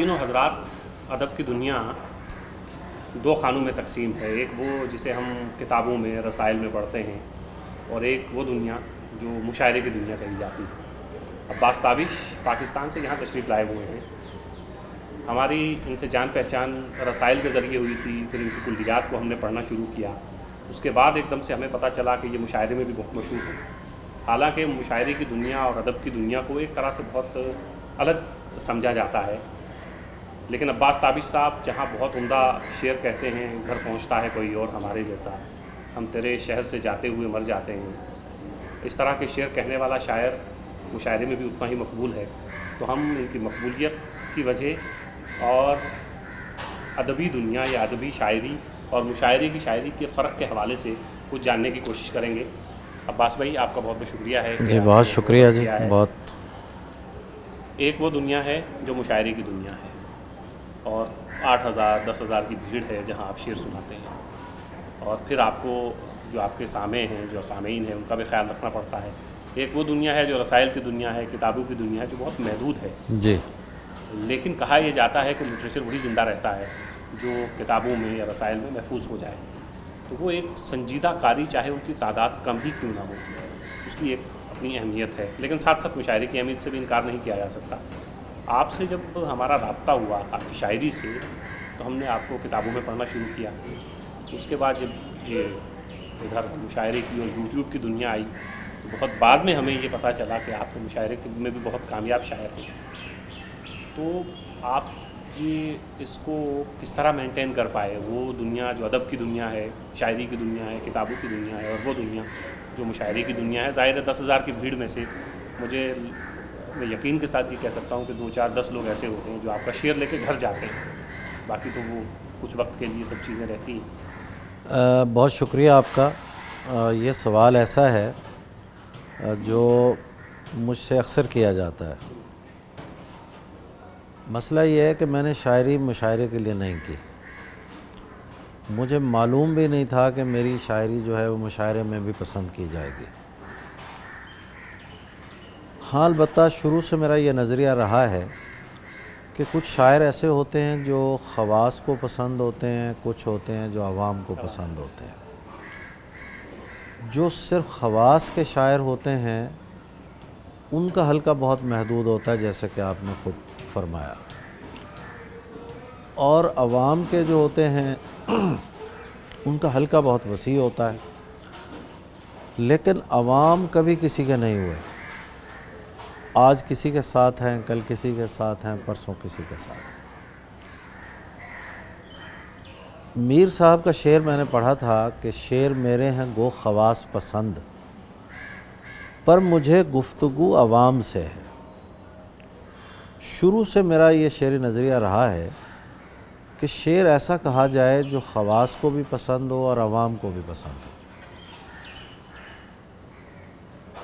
خواتین و حضرات، ادب کی دنیا دو خانوں میں تقسیم ہے. ایک وہ جسے ہم کتابوں میں رسائل میں پڑھتے ہیں، اور ایک وہ دنیا جو مشاعرے کی دنیا کہی جاتی ہے. عباس تابش پاکستان سے یہاں تشریف لائے ہوئے ہیں. ہماری ان سے جان پہچان رسائل کے ذریعے ہوئی تھی، پھر ان کی کلیات کو ہم نے پڑھنا شروع کیا. اس کے بعد ایک دم سے ہمیں پتہ چلا کہ یہ مشاعرے میں بھی بہت مشہور ہے. حالانکہ مشاعرے کی دنیا اور ادب کی دنیا کو ایک طرح سے بہت الگ سمجھا جاتا ہے، لیکن عباس تابش صاحب جہاں بہت عمدہ شعر کہتے ہیں، گھر پہنچتا ہے کوئی اور ہمارے جیسا، ہم تیرے شہر سے جاتے ہوئے مر جاتے ہیں، اس طرح کے شعر کہنے والا شاعر مشاعرے میں بھی اتنا ہی مقبول ہے. تو ہم ان کی مقبولیت کی وجہ اور ادبی دنیا یا ادبی شاعری اور مشاعرے کی شاعری کے فرق کے حوالے سے کچھ جاننے کی کوشش کریں گے. عباس بھائی، آپ کا بہت بہت شکریہ ہے. جی بہت شکریہ جی. بہت ایک وہ دنیا ہے جو مشاعرے کی دنیا ہے، اور 8,000 10,000 کی بھیڑ ہے جہاں آپ شعر سناتے ہیں، اور پھر آپ کو جو آپ کے سامع ہیں، جو سامعین ہیں، ان کا بھی خیال رکھنا پڑتا ہے. ایک وہ دنیا ہے جو رسائل کی دنیا ہے، کتابوں کی دنیا ہے، جو بہت محدود ہے. جی. لیکن کہا یہ جاتا ہے کہ لٹریچر وہی زندہ رہتا ہے جو کتابوں میں یا رسائل میں محفوظ ہو جائے. تو وہ ایک سنجیدہ قاری، چاہے ان کی تعداد کم ہی کیوں نہ ہو، اس کی ایک اپنی اہمیت ہے. لیکن ساتھ ساتھ مشاعرے کی اہمیت سے بھی انکار نہیں کیا جا سکتا. آپ سے جب ہمارا رابطہ ہوا آپ کی شاعری سے، تو ہم نے آپ کو کتابوں میں پڑھنا شروع کیا. اس کے بعد جب یہ ادھر مشاعرے کی اور یوٹیوب کی دنیا آئی، تو بہت بعد میں ہمیں یہ پتہ چلا کہ آپ تو مشاعرے میں بھی بہت کامیاب شاعر ہیں. تو آپ یہ اس کو کس طرح مینٹین کر پائے، وہ دنیا جو ادب کی دنیا ہے، شاعری کی دنیا ہے، کتابوں کی دنیا ہے، اور وہ دنیا جو مشاعرے کی دنیا ہے. ظاہر ہے 10,000 کی بھیڑ میں سے میں یقین کے ساتھ یہ کہہ سکتا ہوں کہ 2 4 10 لوگ ایسے ہوتے ہیں جو آپ کا شعر لے کے گھر جاتے ہیں. باقی تو وہ کچھ وقت کے لیے سب چیزیں رہتی ہیں. بہت شکریہ آپ کا. یہ سوال ایسا ہے جو مجھ سے اکثر کیا جاتا ہے. مسئلہ یہ ہے کہ میں نے شاعری مشاعرے کے لیے نہیں کی. مجھے معلوم بھی نہیں تھا کہ میری شاعری جو ہے وہ مشاعرے میں بھی پسند کی جائے گی. ہاں البتہ شروع سے میرا یہ نظریہ رہا ہے کہ کچھ شاعر ایسے ہوتے ہیں جو خواص کو پسند ہوتے ہیں، کچھ ہوتے ہیں جو عوام کو پسند ہوتے ہیں. جو صرف خواص کے شاعر ہوتے ہیں ان کا حلقہ بہت محدود ہوتا ہے، جیسے کہ آپ نے خود فرمایا. اور عوام کے جو ہوتے ہیں ان کا حلقہ بہت وسیع ہوتا ہے. لیکن عوام کبھی کسی کے نہیں ہوئے. آج کسی کے ساتھ ہیں، کل کسی کے ساتھ ہیں، پرسوں کسی کے ساتھ ہیں. میر صاحب کا شعر میں نے پڑھا تھا کہ شعر میرے ہیں گو خواص پسند، پر مجھے گفتگو عوام سے ہے. شروع سے میرا یہ شعری نظریہ رہا ہے کہ شعر ایسا کہا جائے جو خواص کو بھی پسند ہو اور عوام کو بھی پسند ہو.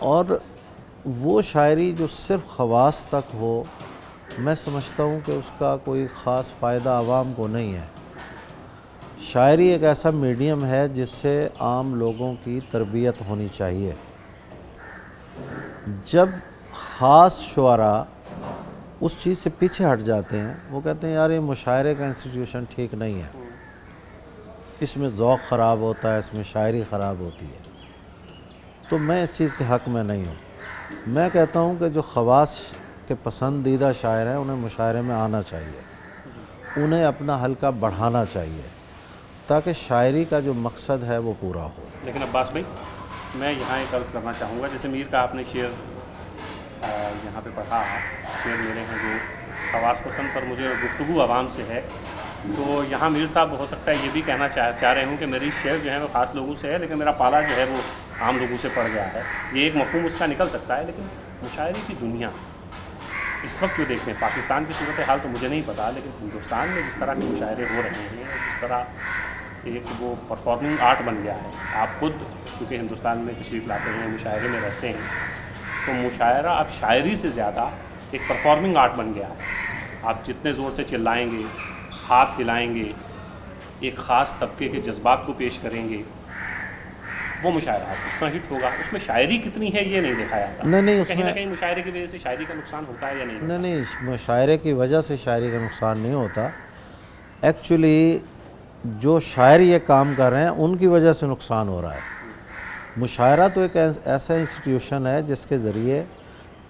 اور وہ شاعری جو صرف خواص تک ہو، میں سمجھتا ہوں کہ اس کا کوئی خاص فائدہ عوام کو نہیں ہے. شاعری ایک ایسا میڈیم ہے جس سے عام لوگوں کی تربیت ہونی چاہیے. جب خاص شعراء اس چیز سے پیچھے ہٹ جاتے ہیں، وہ کہتے ہیں یار یہ مشاعرے کا انسٹیٹیوشن ٹھیک نہیں ہے، اس میں ذوق خراب ہوتا ہے، اس میں شاعری خراب ہوتی ہے. تو میں اس چیز کے حق میں نہیں ہوں. میں کہتا ہوں کہ جو خواص کے پسندیدہ شاعر ہیں انہیں مشاعرے میں آنا چاہیے، انہیں اپنا حلقہ بڑھانا چاہیے تاکہ شاعری کا جو مقصد ہے وہ پورا ہو. لیکن عباس بھائی، میں یہاں ایک عرض کرنا چاہوں گا، جیسے میر کا آپ نے شعر یہاں پہ پڑھا، شعر میرے ہیں جو خواص پسند پر مجھے گفتگو عوام سے ہے. تو یہاں میر صاحب ہو سکتا ہے یہ بھی کہنا چاہ رہے ہوں کہ میری شعر جو ہے وہ خاص لوگوں سے ہے، لیکن میرا پالا جو ہے وہ عام لوگوں سے پڑ گیا ہے. یہ ایک مفہوم اس کا نکل سکتا ہے. لیکن مشاعرے کی دنیا اس وقت جو دیکھیں، پاکستان کی صورتحال تو مجھے نہیں پتا، لیکن ہندوستان میں جس طرح کے مشاعرے ہو رہے ہیں، جس طرح ایک وہ پرفارمنگ آرٹ بن گیا ہے. آپ خود چونکہ ہندوستان میں تشریف لاتے ہیں، مشاعرے میں رہتے ہیں، تو مشاعرہ اب شاعری سے زیادہ ایک پرفارمنگ آرٹ بن گیا ہے. آپ جتنے زور سے چلائیں گے، ہاتھ ہلائیں گے، ایک خاص طبقے کے جذبات کو پیش کریں گے، وہ مشاعرہ کتنا ہٹ ہوگا، اس میں شاعری کتنی ہے یہ نہیں دکھایا جاتا. نہیں اس کہیں نہ میں کہیں مشاعرے کی وجہ سے شاعری کا نقصان ہوتا ہے یا نہیں؟ نہیں مشاعرے کی وجہ سے شاعری کا نقصان نہیں ہوتا. ایکچولی جو شاعر یہ کام کر رہے ہیں ان کی وجہ سے نقصان ہو رہا ہے. مشاعرہ تو ایک ایسا انسٹیٹیوشن ہے جس کے ذریعے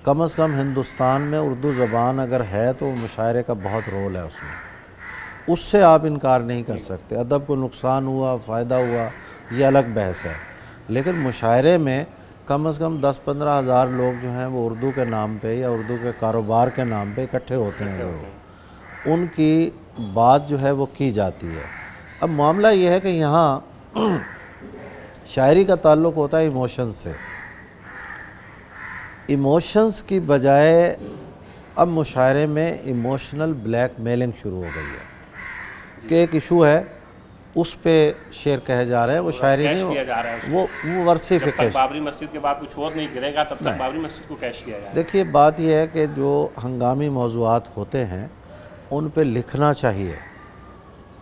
کم از کم ہندوستان میں اردو زبان اگر ہے تو مشاعرے کا بہت رول ہے اس میں. اس سے آپ انکار نہیں کر سکتے. ادب کو نقصان ہوا، فائدہ ہوا، یہ الگ بحث ہے. لیکن مشاعرے میں کم از کم 10-15 ہزار لوگ جو ہیں وہ اردو کے نام پہ یا اردو کے کاروبار کے نام پہ اکٹھے ہوتے ہیں ضرور. ان کی بات جو ہے وہ کی جاتی ہے. اب معاملہ یہ ہے کہ یہاں شاعری کا تعلق ہوتا ہے ایموشنز سے. ایموشنز کی بجائے اب مشاعرے میں ایموشنل بلیک میلنگ شروع ہو گئی ہے کہ ایک ایشو ہے اس پہ شعر کہے جا رہے ہیں. وہ شاعری نہیں، وہ ورسیفیکیشن. بابری مسجد کے بعد کچھ اور نہیں گرے گا تب تک بابری مسجد کو کیش کیا جائے. دیکھیے بات یہ ہے کہ جو ہنگامی موضوعات ہوتے ہیں ان پہ لکھنا چاہیے.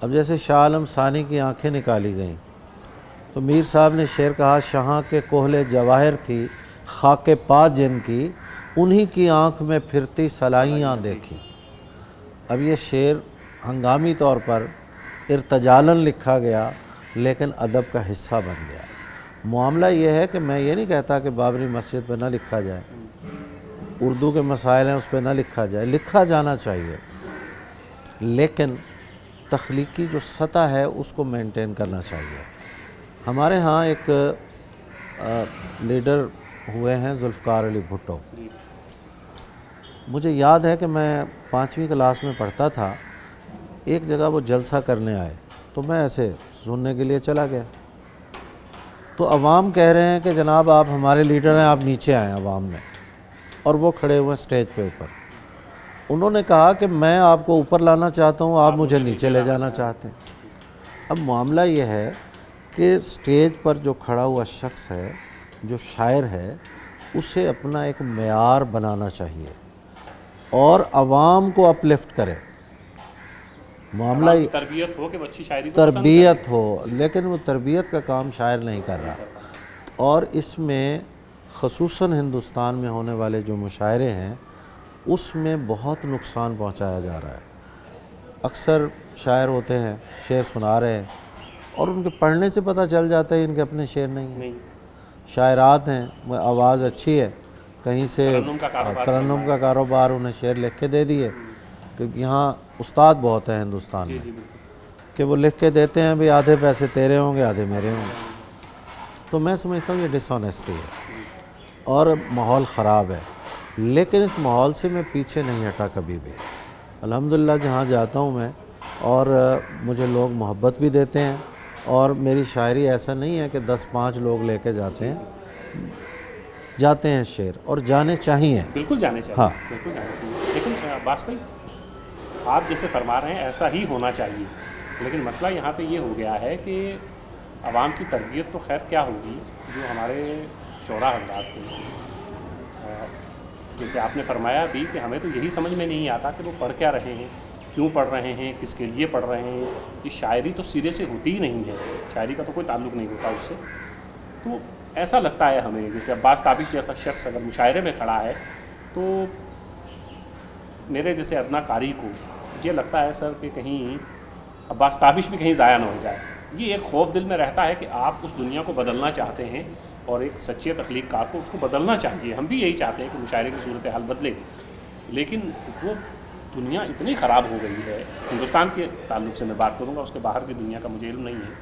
اب جیسے شاہ عالم ثانی کی آنکھیں نکالی گئیں تو میر صاحب نے شعر کہا، شہاں کے کوہلے جواہر تھی خاک پا جن کی، انہی کی آنکھ میں پھرتی سلائیاں دیکھی. اب یہ شعر ہنگامی طور پر ارتجالن لکھا گیا لیکن ادب کا حصہ بن گیا. معاملہ یہ ہے کہ میں یہ نہیں کہتا کہ بابری مسجد پہ نہ لکھا جائے، اردو کے مسائل ہیں اس پہ نہ لکھا جائے، لکھا جانا چاہیے، لیکن تخلیقی جو سطح ہے اس کو مینٹین کرنا چاہیے. ہمارے ہاں ایک لیڈر ہوئے ہیں ذوالفقار علی بھٹو. مجھے یاد ہے کہ میں 5ویں کلاس میں پڑھتا تھا. ایک جگہ وہ جلسہ کرنے آئے تو میں ایسے سننے کے لیے چلا گیا. تو عوام کہہ رہے ہیں کہ جناب آپ ہمارے لیڈر ہیں، آپ نیچے آئیں عوام میں. اور وہ کھڑے ہوئے اسٹیج پہ اوپر. انہوں نے کہا کہ میں آپ کو اوپر لانا چاہتا ہوں، آپ مجھے نیچے لے جانا چاہتے ہیں. اب معاملہ یہ ہے کہ اسٹیج پر جو کھڑا ہوا شخص ہے، جو شاعر ہے، اسے اپنا ایک معیار بنانا چاہیے اور عوام کو اپ لفٹ کرے. معاملہ تربیت ہو کہ اچھی شاعری تربیت ہو، لیکن وہ تربیت کا کام شاعر نہیں کر رہا. اور اس میں خصوصاً ہندوستان میں ہونے والے جو مشاعرے ہیں اس میں بہت نقصان پہنچایا جا رہا ہے. اکثر شاعر ہوتے ہیں شعر سنا رہے ہیں اور ان کے پڑھنے سے پتہ چل جاتا ہے ان کے اپنے شعر نہیں ہیں. شاعرات ہیں، آواز اچھی ہے، کہیں سے ترنم کا کاروبار، انہیں شعر لکھ کے دے دیے. کہ یہاں استاد بہت ہیں ہندوستان میں کہ وہ لکھ کے دیتے ہیں بھی آدھے پیسے تیرے ہوں گے آدھے میرے ہوں گے. تو میں سمجھتا ہوں یہ ڈس آنیسٹی ہے اور ماحول خراب ہے. لیکن اس ماحول سے میں پیچھے نہیں ہٹا کبھی بھی. الحمدللہ جہاں جاتا ہوں میں اور مجھے لوگ محبت بھی دیتے ہیں اور میری شاعری ایسا نہیں ہے کہ 10-5 لوگ لے کے جاتے ہیں شعر، اور جانے چاہیے. بالکل جانے چاہیے. ہاں بالکل جانے چاہیے. لیکن باس بھائی آپ جیسے فرما رہے ہیں ایسا ہی ہونا چاہیے، لیکن مسئلہ یہاں پہ یہ ہو گیا ہے کہ عوام کی تربیت تو خیر کیا ہوگی. جو ہمارے شعراء حضرات ہیں، جیسے آپ نے فرمایا بھی کہ ہمیں تو یہی سمجھ میں نہیں آتا کہ وہ پڑھ کیا رہے ہیں، کیوں پڑھ رہے ہیں، کس کے لیے پڑھ رہے ہیں. یہ شاعری تو سرے سے ہوتی ہی نہیں ہے، شاعری کا تو کوئی تعلق نہیں ہوتا اس سے. تو ایسا لگتا ہے ہمیں جیسے عباس تابش جیسا شخص اگر مشاعرے میں کھڑا ہے تو میرے جیسے ادنا قاری کو یہ لگتا ہے سر کہ کہیں عباس تابش بھی کہیں ضائع نہ ہو جائے. یہ ایک خوف دل میں رہتا ہے کہ آپ اس دنیا کو بدلنا چاہتے ہیں اور ایک سچے تخلیق کار کو اس کو بدلنا چاہیے. ہم بھی یہی چاہتے ہیں کہ مشاعرے کی صورتحال بدلے، لیکن وہ دنیا اتنی خراب ہو گئی ہے. ہندوستان کے تعلق سے میں بات کروں گا، اس کے باہر کی دنیا کا مجھے علم نہیں ہے.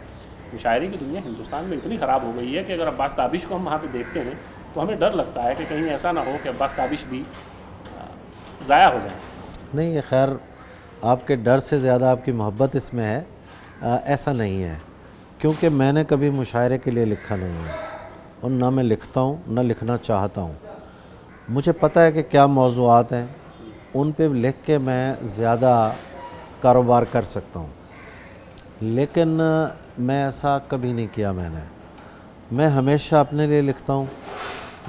مشاعرے کی دنیا ہندوستان میں اتنی خراب ہو گئی ہے کہ اگر عباس تابش کو ہم وہاں پہ دیکھتے ہیں تو ہمیں ڈر لگتا ہے کہ کہیں ایسا نہ ہو کہ عباس تابش بھی ضائع ہو جائیں. نہیں، یہ خیر آپ کے ڈر سے زیادہ آپ کی محبت اس میں ہے. ایسا نہیں ہے، کیونکہ میں نے کبھی مشاعرے کے لیے لکھا نہیں ہے اور نہ میں لکھتا ہوں نہ لکھنا چاہتا ہوں. مجھے پتہ ہے کہ کیا موضوعات ہیں، ان پہ لکھ کے میں زیادہ کاروبار کر سکتا ہوں، لیکن میں ایسا کبھی نہیں کیا. میں ہمیشہ اپنے لیے لکھتا ہوں.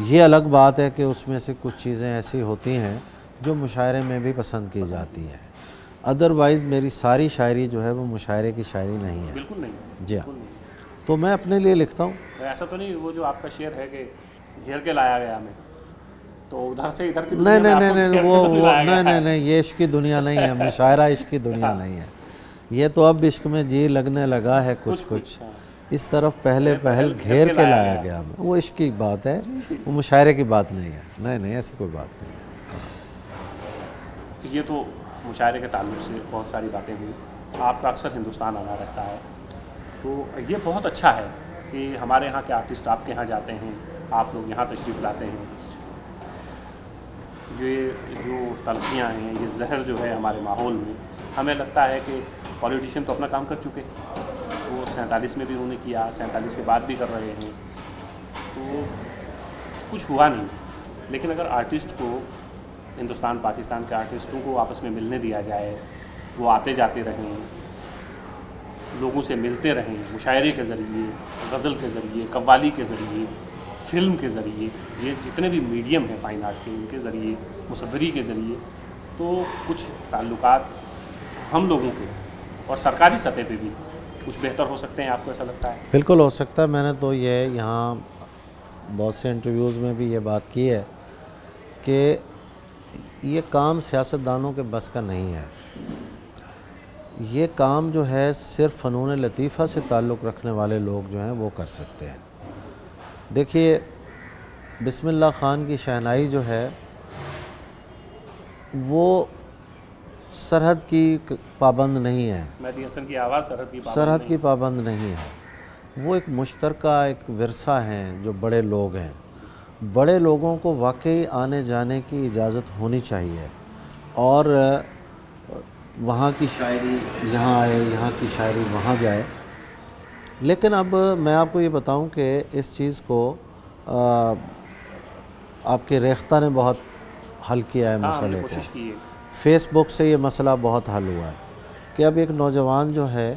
یہ الگ بات ہے کہ اس میں سے کچھ چیزیں ایسی ہوتی ہیں جو مشاعرے میں بھی پسند کی جاتی ہیں. ادروائز میری ساری شاعری جو ہے وہ مشاعرے کی شاعری نہیں ہے. بالکل نہیں. جی ہاں. تو میں اپنے لیے لکھتا ہوں. ایسا تو نہیں وہ جو آپ کا شعر ہے کہ گھیر کے لایا گیا ہمیں، تو ادھر سے ادھر کی نہیں دنیا میں نہیں آپ نہیں کو وہ گھیر کے تو لایا گیا نہیں ہے. نہیں یہ عشق کی دنیا نہیں ہے، مشاعرہ عشق کی دنیا نہیں ہے. یہ تو اب عشق میں جی لگنے لگا ہے کچھ کچھ، اس طرف پہلے پہل گھیر کے لایا گیا ہمیں. وہ عشق کی بات ہے، وہ مشاعرے کی بات نہیں ہے. نہیں نہیں ایسی کوئی بات نہیں ہے. یہ تو مشاعرے کے تعلق سے بہت ساری باتیں ہوئی. آپ کا اکثر ہندوستان آنا رہتا ہے، تو یہ بہت اچھا ہے کہ ہمارے یہاں کے آرٹسٹ آپ کے یہاں جاتے ہیں، آپ لوگ یہاں تشریف لاتے ہیں. یہ جو تلخیاں ہیں، یہ زہر جو ہے ہمارے ماحول میں، ہمیں لگتا ہے کہ پولیٹیشین تو اپنا کام کر چکے، وہ 47 میں بھی انہوں نے کیا، 47 کے بعد بھی کر رہے ہیں، تو کچھ ہوا نہیں. لیکن اگر آرٹسٹ کو، ہندوستان پاکستان کے آرٹسٹوں کو آپس میں ملنے دیا جائے، وہ آتے جاتے رہیں، لوگوں سے ملتے رہیں، مشاعرے کے ذریعے، غزل کے ذریعے، قوالی کے ذریعے، فلم کے ذریعے، یہ جتنے بھی میڈیم ہیں فائن آرٹ کے، ان کے ذریعے، مصوری کے ذریعے، تو کچھ تعلقات ہم لوگوں کے اور سرکاری سطح پہ بھی کچھ بہتر ہو سکتے ہیں. آپ کو ایسا لگتا ہے؟ بالکل ہو سکتا ہے. میں نے تو یہ یہاں بہت سے انٹرویوز میں بھی یہ بات کی ہے کہ یہ کام سیاستدانوں کے بس کا نہیں ہے. یہ کام جو ہے صرف فنون لطیفہ سے تعلق رکھنے والے لوگ جو ہیں وہ کر سکتے ہیں. دیکھیے بسم اللہ خان کی شہنائی جو ہے وہ سرحد کی پابند نہیں ہے، مہدی حسن کی آواز سرحد کی پابند نہیں ہے. وہ ایک مشترکہ ایک ورثہ ہیں جو بڑے لوگ ہیں. بڑے لوگوں کو واقعی آنے جانے کی اجازت ہونی چاہیے، اور وہاں کی شاعری یہاں آئے، یہاں کی شاعری وہاں جائے. لیکن اب میں آپ کو یہ بتاؤں کہ اس چیز کو آپ کے ریختہ نے بہت حل کیا ہے مسئلے کو. کوشش کی ہے. فیس بک سے یہ مسئلہ بہت حل ہوا ہے کہ اب ایک نوجوان جو ہے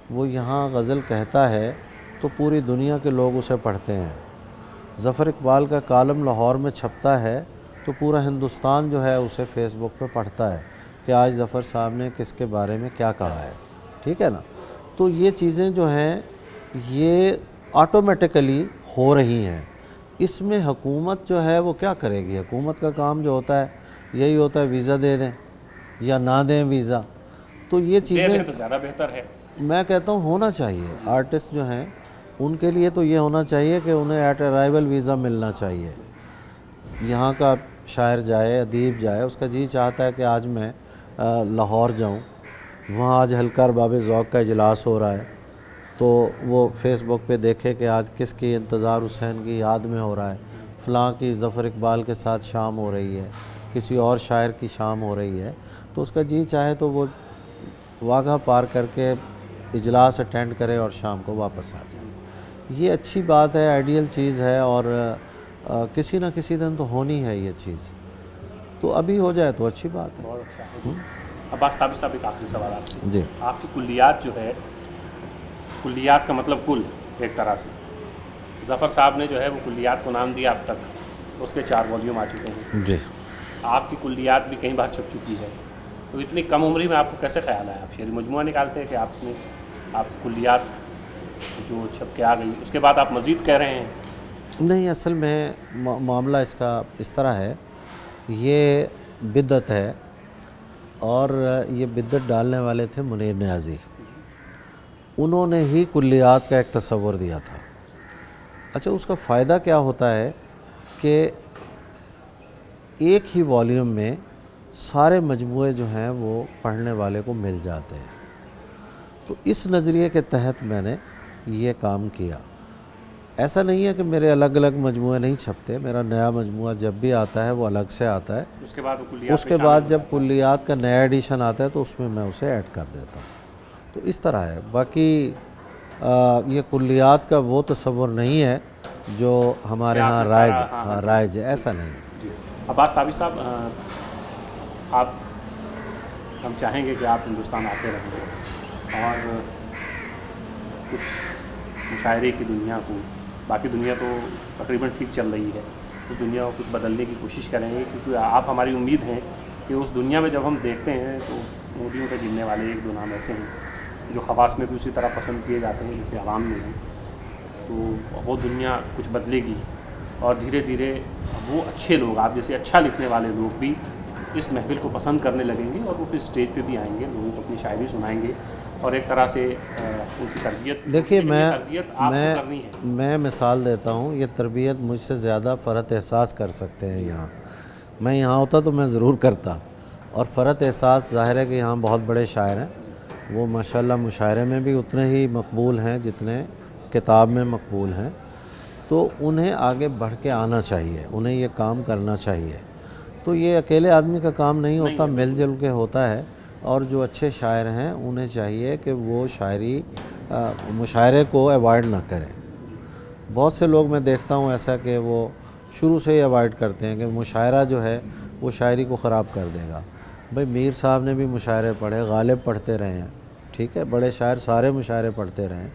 وہ یہاں غزل کہتا ہے تو پوری دنیا کے لوگ اسے پڑھتے ہیں. ظفر اقبال کا کالم لاہور میں چھپتا ہے تو پورا ہندوستان جو ہے اسے فیس بک پہ پڑھتا ہے کہ آج ظفر صاحب نے کس کے بارے میں کیا کہا ہے. ٹھیک ہے نا؟ تو یہ چیزیں جو ہیں یہ آٹومیٹیکلی ہو رہی ہیں. اس میں حکومت جو ہے وہ کیا کرے گی؟ حکومت کا کام جو ہوتا ہے یہی ہوتا ہے ویزا دے دیں یا نہ دیں ویزا. تو یہ چیزیں تو زیادہ بہتر ہے. میں کہتا ہوں ہونا چاہیے. آرٹسٹ جو ہیں ان کے لیے تو یہ ہونا چاہیے کہ انہیں ایٹ ارائیول ویزا ملنا چاہیے. یہاں کا شاعر جائے، ادیب جائے، اس کا جی چاہتا ہے کہ آج میں لاہور جاؤں، وہاں آج ہلکا ارباب ذوق کا اجلاس ہو رہا ہے، تو وہ فیس بک پہ دیکھے کہ آج کس کی انتظار حسین کی یاد میں ہو رہا ہے، فلاں کی ظفر اقبال کے ساتھ شام ہو رہی ہے، کسی اور شاعر کی شام ہو رہی ہے. تو اس کا جی چاہے تو وہ واگھا پار کر کے اجلاس اٹینڈ کرے اور شام کو واپس آ جائے. یہ اچھی بات ہے، آئیڈیل چیز ہے، اور کسی نہ کسی دن تو ہونی ہے یہ چیز. تو ابھی ہو جائے تو اچھی بات ہے. بہت اچھا ہے. عباس طابق صاحب ایک آخری سوال آپ سے. جی. آپ کی کلیات جو ہے، کلیات کا مطلب کل ایک طرح سے، ظفر صاحب نے جو ہے وہ کلیات کو نام دیا، اب تک اس کے 4 والیوم آ چکے ہیں. جی. آپ کی کلیات بھی کئی بار چھپ چکی ہے. تو اتنی کم عمری میں آپ کو کیسے خیال آیا؟ آپ شعری مجموعہ نکالتے ہیں کہ آپ کی کلیات جو چھپ کے آ گئی، اس کے بعد آپ مزید کہہ رہے ہیں؟ نہیں، اصل میں معاملہ اس کا اس طرح ہے، یہ بدعت ہے، اور یہ بدعت ڈالنے والے تھے منیر نیازی. انہوں نے ہی کلیات کا ایک تصور دیا تھا. اچھا، اس کا فائدہ کیا ہوتا ہے کہ ایک ہی والیوم میں سارے مجموعے جو ہیں وہ پڑھنے والے کو مل جاتے ہیں. تو اس نظریے کے تحت میں نے یہ کام کیا. ایسا نہیں ہے کہ میرے الگ الگ مجموعے نہیں چھپتے. میرا نیا مجموعہ جب بھی آتا ہے وہ الگ سے آتا ہے. اس کے بعد جب کلیات کا نیا ایڈیشن آتا ہے تو اس میں اسے ایڈ کر دیتا ہوں. تو اس طرح ہے. باقی یہ کلیات کا وہ تصور نہیں ہے جو ہمارے ہاں رائج ہے، ایسا نہیں ہے. جی. عباس طابق صاحب، ہم چاہیں گے کہ آپ ہندوستان آتے رہیں اور کچھ مشاعرے کی دنیا کو، باقی دنیا تو تقریباً ٹھیک چل رہی ہے، اس دنیا کو کچھ بدلنے کی کوشش کریں گے، کیونکہ آپ ہماری امید ہیں کہ اس دنیا میں جب ہم دیکھتے ہیں تو مودیوں کے گننے والے 1-2 نام ایسے ہیں جو خواص میں بھی اسی طرح پسند کیے جاتے ہیں جیسے عوام میں ہیں. تو وہ دنیا کچھ بدلے گی، اور دھیرے دھیرے وہ اچھے لوگ، آپ جیسے اچھا لکھنے والے لوگ بھی اس محفل کو پسند کرنے لگیں گے، اور وہ پھر اسٹیج پہ بھی آئیں گے، لوگوں کو اپنی شاعری سنائیں گے، اور ایک طرح سے ان کی تربیت، دیکھیے تربیت آپ کو کرنی ہے۔ میں مثال دیتا ہوں، یہ تربیت مجھ سے زیادہ فرحت احساس کر سکتے ہیں یہاں، میں یہاں ہوتا تو میں ضرور کرتا، اور فرحت احساس ظاہر ہے کہ یہاں بہت بڑے شاعر ہیں، وہ ماشاءاللہ مشاعرے میں بھی اتنے ہی مقبول ہیں جتنے کتاب میں مقبول ہیں، تو انہیں آگے بڑھ کے آنا چاہیے، انہیں یہ کام کرنا چاہیے۔ تو یہ اکیلے آدمی کا کام نہیں ہوتا، مل جل کے ہوتا ہے، اور جو اچھے شاعر ہیں انہیں چاہیے کہ وہ مشاعرے کو ایوائڈ نہ کریں۔ بہت سے لوگ میں دیکھتا ہوں ایسا کہ وہ شروع سے ہی ایوائڈ کرتے ہیں کہ مشاعرہ جو ہے وہ شاعری کو خراب کر دے گا۔ بھئی میر صاحب نے بھی مشاعرے پڑھے، غالب پڑھتے رہے ہیں، ٹھیک ہے، بڑے شاعر سارے مشاعرے پڑھتے رہے ہیں،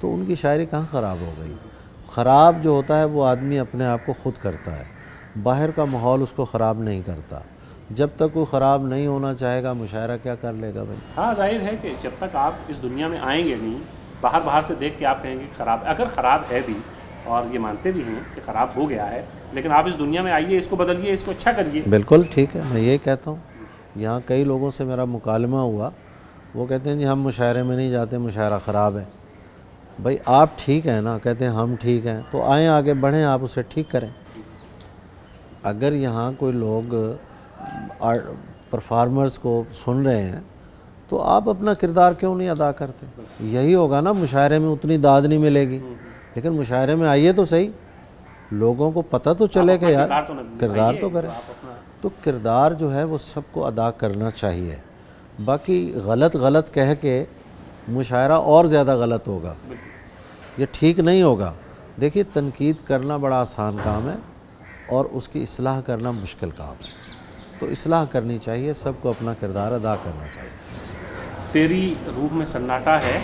تو ان کی شاعری کہاں خراب ہو گئی؟ خراب جو ہوتا ہے وہ آدمی اپنے آپ کو خود کرتا ہے، باہر کا ماحول اس کو خراب نہیں کرتا۔ جب تک کوئی خراب نہیں ہونا چاہے گا، مشاعرہ کیا کر لے گا بھائی؟ ہاں ظاہر ہے کہ جب تک آپ اس دنیا میں آئیں گے نہیں، باہر سے دیکھ کے آپ کہیں گے کہ خراب، اگر خراب ہے بھی اور یہ مانتے بھی ہیں کہ خراب ہو گیا ہے، لیکن آپ اس دنیا میں آئیے، اس کو بدلیے، اس کو اچھا کریے۔ بالکل ٹھیک ہے، میں یہی کہتا ہوں۔ یہاں کئی لوگوں سے میرا مکالمہ ہوا، وہ کہتے ہیں جی ہم مشاعرے میں نہیں جاتے، مشاعرہ خراب ہے۔ بھائی آپ ٹھیک ہیں نا، کہتے ہیں ہم ٹھیک ہیں، تو آئیں آگے بڑھیں، آپ اسے ٹھیک کریں۔ اگر یہاں کوئی لوگ پرفارمرز کو سن رہے ہیں تو آپ اپنا کردار کیوں نہیں ادا کرتے؟ یہی ہوگا نا، مشاعرے میں اتنی داد نہیں ملے گی، لیکن مشاعرے میں آئیے تو صحیح، لوگوں کو پتہ تو چلے کہ یار کردار تو کریں۔ تو کردار جو ہے وہ سب کو ادا کرنا چاہیے، باقی غلط کہہ کے مشاعرہ اور زیادہ غلط ہوگا، یہ ٹھیک نہیں ہوگا۔ دیکھیے تنقید کرنا بڑا آسان کام ہے، اور اس کی اصلاح کرنا مشکل کام ہے، تو اصلاح کرنی چاہیے، سب کو اپنا کردار ادا کرنا چاہیے۔ تیری روح میں سناٹا ہے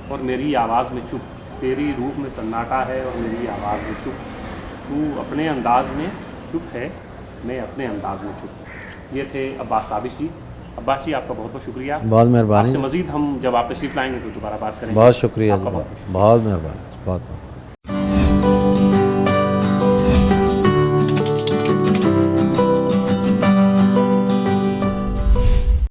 اور میری آواز میں چپ، تیری روح میں سناٹا ہے اور میری آواز میں چپ، تو اپنے انداز میں چپ ہے، میں اپنے انداز میں چپ۔ یہ تھے عباس تابش جی۔ عباس جی آپ کا بہت بہت شکریہ، بہت مہربانی، آپ سے مزید ہم جب آپ تشریف لائیں گے تو دوبارہ بات کریں گے۔ بہت شکریہ، آپ کا بہت بہت مہربانی، بہت